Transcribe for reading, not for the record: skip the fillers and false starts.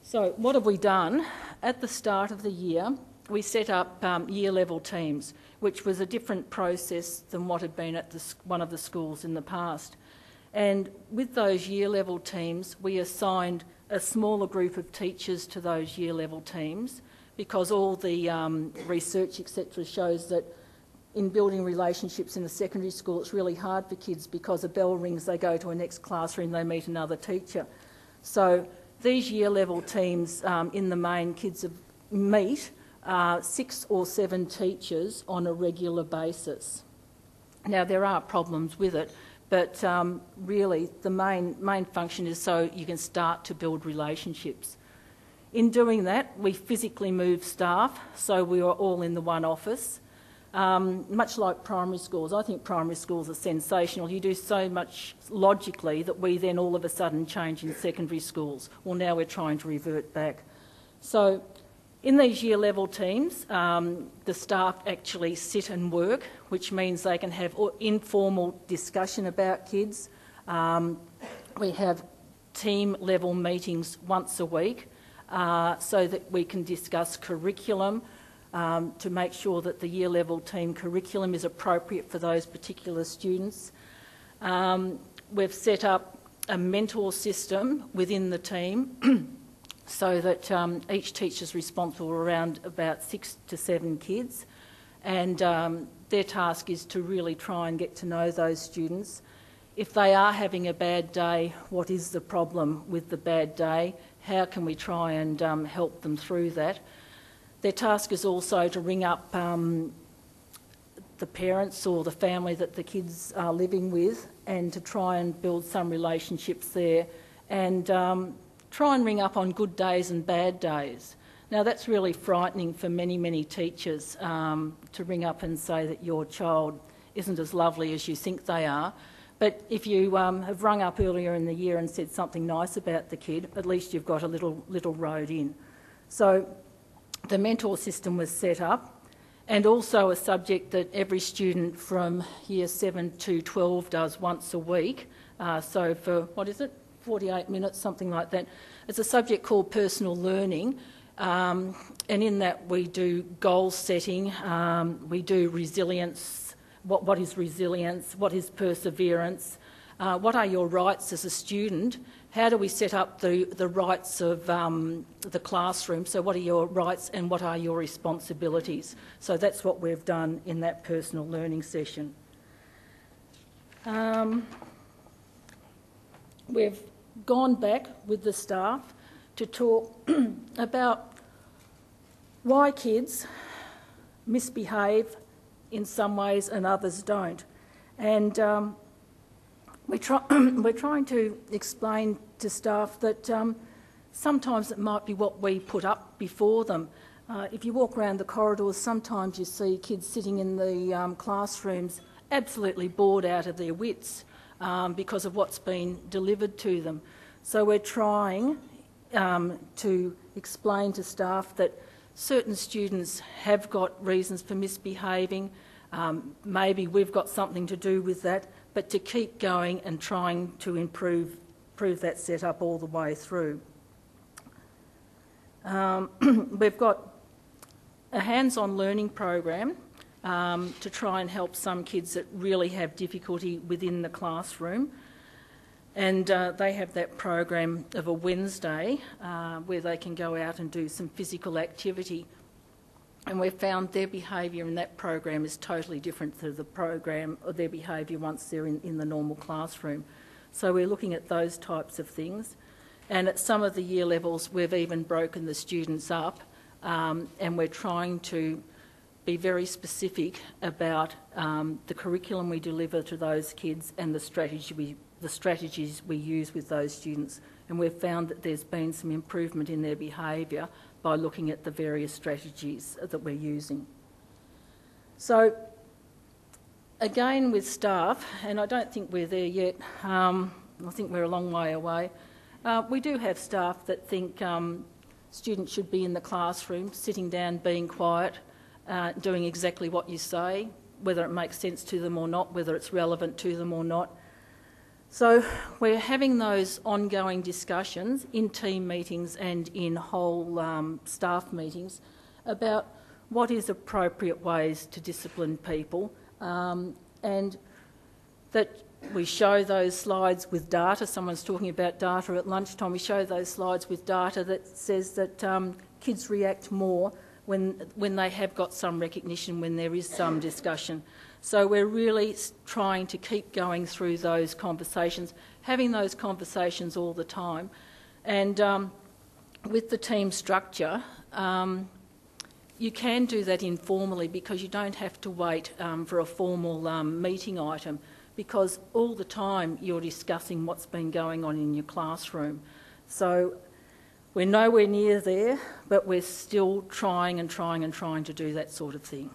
So what have we done? At the start of the year, we set up year level teams, which was a different process than what had been at one of the schools in the past. And with those year level teams, we assigned a smaller group of teachers to those year level teams, because all the research, etc., shows that in building relationships in a secondary school, it's really hard for kids because a bell rings, they go to a next classroom, they meet another teacher. So these year level teams, in the main, kids meet 6 or 7 teachers on a regular basis. Now, there are problems with it, but really the main function is so you can start to build relationships. In doing that, we physically move staff, so we are all in the one office. Much like primary schools, I think primary schools are sensational. You do so much logically that we then all of a sudden change in secondary schools. Well, now we're trying to revert back. So in these year level teams, the staff actually sit and work, which means they can have informal discussion about kids. We have team level meetings once a week so that we can discuss curriculum, to make sure that the year level team curriculum is appropriate for those particular students. We've set up a mentor system within the team so that each teacher is responsible around about 6 to 7 kids, and their task is to really try and get to know those students. If they are having a bad day, what is the problem with the bad day? How can we try and help them through that? Their task is also to ring up the parents or the family that the kids are living with, and to try and build some relationships there, and try and ring up on good days and bad days. Now, that's really frightening for many teachers, to ring up and say that your child isn't as lovely as you think they are. But if you have rung up earlier in the year and said something nice about the kid, at least you've got a little road in. So the mentor system was set up, and also a subject that every student from year 7 to 12 does once a week. So for, 48 minutes, something like that. It's a subject called personal learning, and in that we do goal setting, we do resilience. What is resilience? What is perseverance? What are your rights as a student? How do we set up the rights of the classroom? So what are your rights and what are your responsibilities? So that's what we've done in that personal learning session. We've gone back with the staff to talk about why kids misbehave in some ways and others don't. And we're trying to explain to staff that sometimes it might be what we put up before them. If you walk around the corridors, sometimes you see kids sitting in the classrooms absolutely bored out of their wits because of what's been delivered to them. So we're trying to explain to staff that certain students have got reasons for misbehaving. Maybe we've got something to do with that, but to keep going and trying to improve that setup all the way through. We've got a hands-on learning program to try and help some kids that really have difficulty within the classroom. And they have that program of a Wednesday where they can go out and do some physical activity. And we've found their behaviour in that program is totally different to the program or their behaviour once they're in the normal classroom. So we're looking at those types of things. And at some of the year levels, we've even broken the students up, and we're trying to be very specific about the curriculum we deliver to those kids and the strategies we use with those students. And we've found that there's been some improvement in their behaviour by looking at the various strategies that we're using. So again with staff, and I don't think we're there yet, I think we're a long way away, we do have staff that think students should be in the classroom, sitting down, being quiet, doing exactly what you say, whether it makes sense to them or not, whether it's relevant to them or not. So we're having those ongoing discussions in team meetings and in whole staff meetings about what is appropriate ways to discipline people, and that we show those slides with data. Someone's talking about data at lunchtime. We show those slides with data that says that kids react more when they have got some recognition, when there is some discussion. So we're really trying to keep going through those conversations, having those conversations all the time. And with the team structure, you can do that informally because you don't have to wait for a formal meeting item, because all the time you're discussing what's been going on in your classroom. So we're nowhere near there, but we're still trying to do that sort of thing.